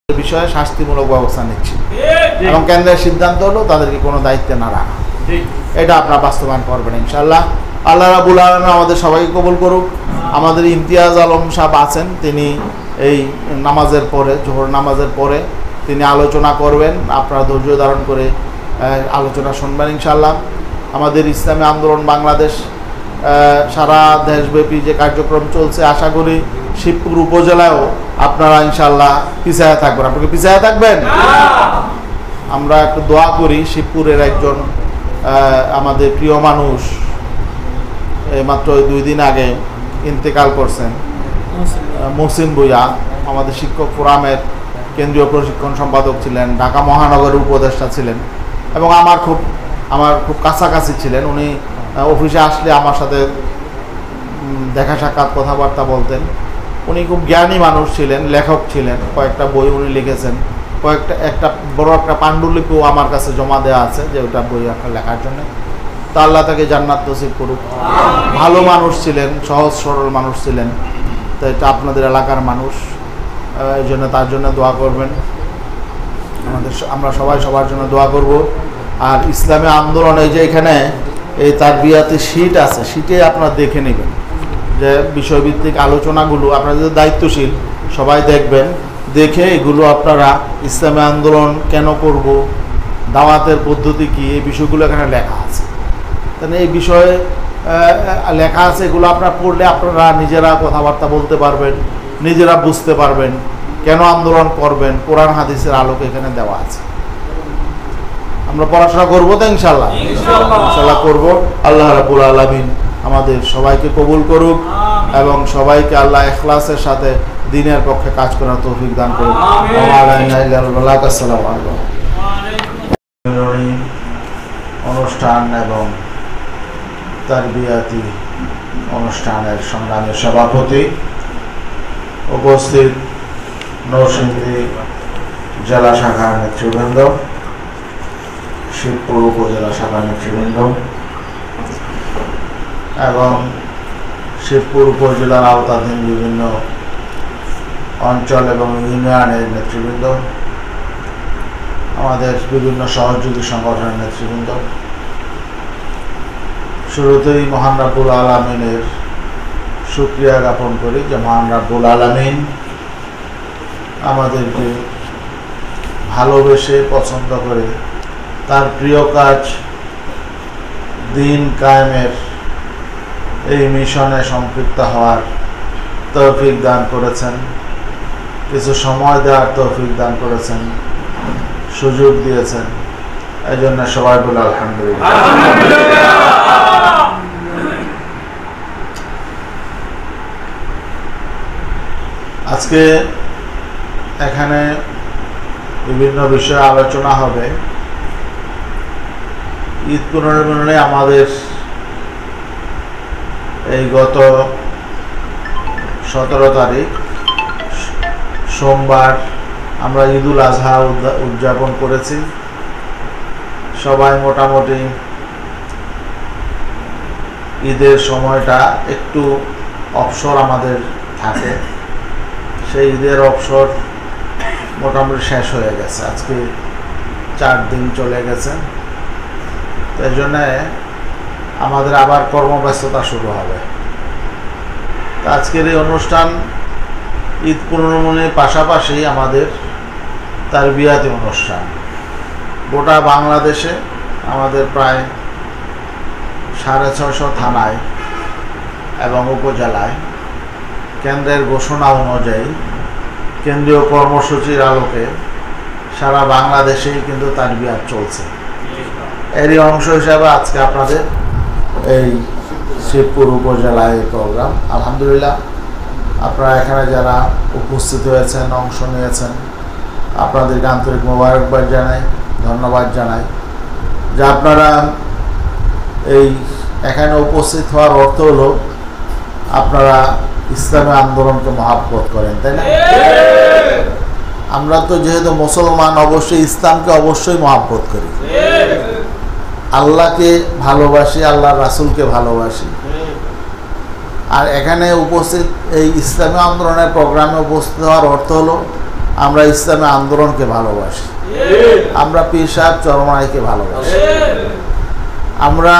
বিষয়ে শাস্তিমূলক ব্যবস্থা নিচ্ছি এবং কেন্দ্রের সিদ্ধান্ত হলো তাদেরকে কোনো দায়িত্বে না রাখা। এটা আপনারা বাস্তবায়ন করবেন ইনশাআল্লাহ। আল্লাহ রাব্বুল আলামিন আমাদের সবাইকে কবুল করুক। আমাদের ইমতিয়াজ আলম সাহেব আছেন, তিনি এই নামাজের পরে, জোহর নামাজের পরে তিনি আলোচনা করবেন। আপনারা ধৈর্য ধারণ করে আলোচনা শুনবেন ইনশাআল্লাহ। আমাদের ইসলামী আন্দোলন বাংলাদেশ সারা দেশব্যাপী যে কার্যক্রম চলছে, আশা করি শিবপুর উপজেলায়ও আপনারা ইনশাআল্লাহ পিছায়া থাকবেন। আপনাকে পিছায়া থাকবেন? আমরা একটু দোয়া করি। শিবপুরের একজন আমাদের প্রিয় মানুষ মাত্র 2 দিন আগে ইন্তেকাল করছেন, মহসিন ভূঁইয়া, আমাদের শিক্ষক ফোরামের কেন্দ্রীয় প্রশিক্ষণ সম্পাদক ছিলেন, ঢাকা মহানগরের উপদেষ্টা ছিলেন এবং আমার খুব কাছাকাছি ছিলেন। উনি অফিসে আসলে আমার সাথে দেখা সাক্ষাৎ কথাবার্তা বলতেন। উনি খুব জ্ঞানী মানুষ ছিলেন, লেখক ছিলেন, কয়েকটা বই উনি লিখেছেন, একটা বড় একটা পাণ্ডুলিপিও আমার কাছে জমা দেওয়া আছে যে ওটা বই একটা লেখার জন্য। তা আল্লাহ তাকে জান্নাত নসিব করুক। ভালো মানুষ ছিলেন, সহজ সরল মানুষ ছিলেন। তো এটা আপনাদের এলাকার মানুষ, এই জন্য তার জন্য দোয়া করবেন। আমরা সবাই সবার জন্য দোয়া করব। আর ইসলামী আন্দোলনে যে এখানে এই তারবিয়াতি শীট আছে, শীটে আপনারা দেখে নেবেন যে বিষয়ভিত্তিক আলোচনাগুলো, আপনারা যদি দায়িত্বশীল সবাই দেখবেন, দেখে এগুলো আপনারা ইসলামী আন্দোলন কেন করব, দাওয়াতের পদ্ধতি কী, এই বিষয়গুলো এখানে লেখা আছে। তাহলে এই বিষয়ে লেখা আছে, এগুলো আপনারা পড়লে আপনারা নিজেরা কথাবার্তা বলতে পারবেন, নিজেরা বুঝতে পারবেন কেন আন্দোলন করবেন। কোরআন হাদিসের আলোকে এখানে দেওয়া আছে। আমরা পড়াশোনা করবো তো ইনশাল্লাহ, ইনশাল্লাহ করবো। আল্লাহ রাব্বুল আলামিন আমাদের সবাইকে কবুল করুক এবং সবাইকে আল্লাহ ইখলাসের সাথে দ্বীনের পক্ষে কাজ করার তৌফিক দান করুক। আসসালামু আলাইকুম। অনুষ্ঠান এবং তারবিয়াতি অনুষ্ঠানের সংগ্রামী সভাপতি, উপস্থিত নরসিংদী জেলা শাখার নেতৃবৃন্দ, শিবপুর উপজেলা শাখার নেতৃবৃন্দ এবং শিবপুর উপজেলার আওতাধীন বিভিন্ন অঞ্চল এবং ইউনিয়নের নেতৃবৃন্দ, আমাদের বিভিন্ন সহযোগী সংগঠনের নেতৃবৃন্দ, শুরুতেই মহান রাব্বুল আলামিনের শুকরিয়া জ্ঞাপন করি যে মহান রাব্বুল আলামিন আমাদেরকে ভালোবেসে পছন্দ করে তার প্রিয় কাজ দ্বীন কায়েমের এই মিশনে সম্পৃক্ত হওয়ার তৌফিক দান করেছেন, কিছু সময় দেওয়ার তৌফিক দান করেছেন, সুযোগ দিয়েছেন। এই জন্য সবাই বলে আলহামদুলিল্লাহ। আজকে এখানে বিভিন্ন বিষয়ে আলোচনা হবে। ঈদ পুনর্মিলনে আমাদের এই গত 17 তারিখ সোমবার আমরা ঈদুল আজহা উদযাপন করেছি। সবাই মোটামুটি ঈদের সময়টা একটু অবসর আমাদের থাকে, সেই ঈদের অবসর মোটামুটি শেষ হয়ে গেছে। আজকে 4 দিন চলে গেছে। এই জন্যে আমাদের আবার কর্মব্যস্ততা শুরু হবে। আজকের এই অনুষ্ঠান ঈদ পুনর্মিলনের পাশাপাশি আমাদের তারবিয়াতি অনুষ্ঠান। গোটা বাংলাদেশে আমাদের প্রায় 650 থানায় এবং উপজেলায় কেন্দ্রের ঘোষণা অনুযায়ী কেন্দ্রীয় কর্মসূচির আলোকে সারা বাংলাদেশেই কিন্তু তারবিয়াত চলছে। এরই অংশ হিসাবে আজকে আপনাদের এই শিবপুর উপজেলায় প্রোগ্রাম। আলহামদুলিল্লাহ, আপনারা এখানে যারা উপস্থিত হয়েছেন, অংশ নিয়েছেন, আপনাদেরকে আন্তরিক মোবারকবাদ জানাই, ধন্যবাদ জানাই যে আপনারা এই এখানে উপস্থিত হওয়ার অর্থ হলো আপনারা ইসলামী আন্দোলনকে মহাব্বত করেন, তাই না? আমরা তো যেহেতু মুসলমান, অবশ্যই ইসলামকে অবশ্যই মহাব্বত করি, আল্লাহকে ভালোবাসি, আল্লাহর রাসূলকে ভালোবাসি। আর এখানে উপস্থিত এই ইসলামী আন্দোলনের প্রোগ্রামে উপস্থিত হওয়ার অর্থ হলো আমরা ইসলামী আন্দোলনকে ভালোবাসি, আমরা পীর সাহেব চরমনাইকে ভালোবাসি, আমরা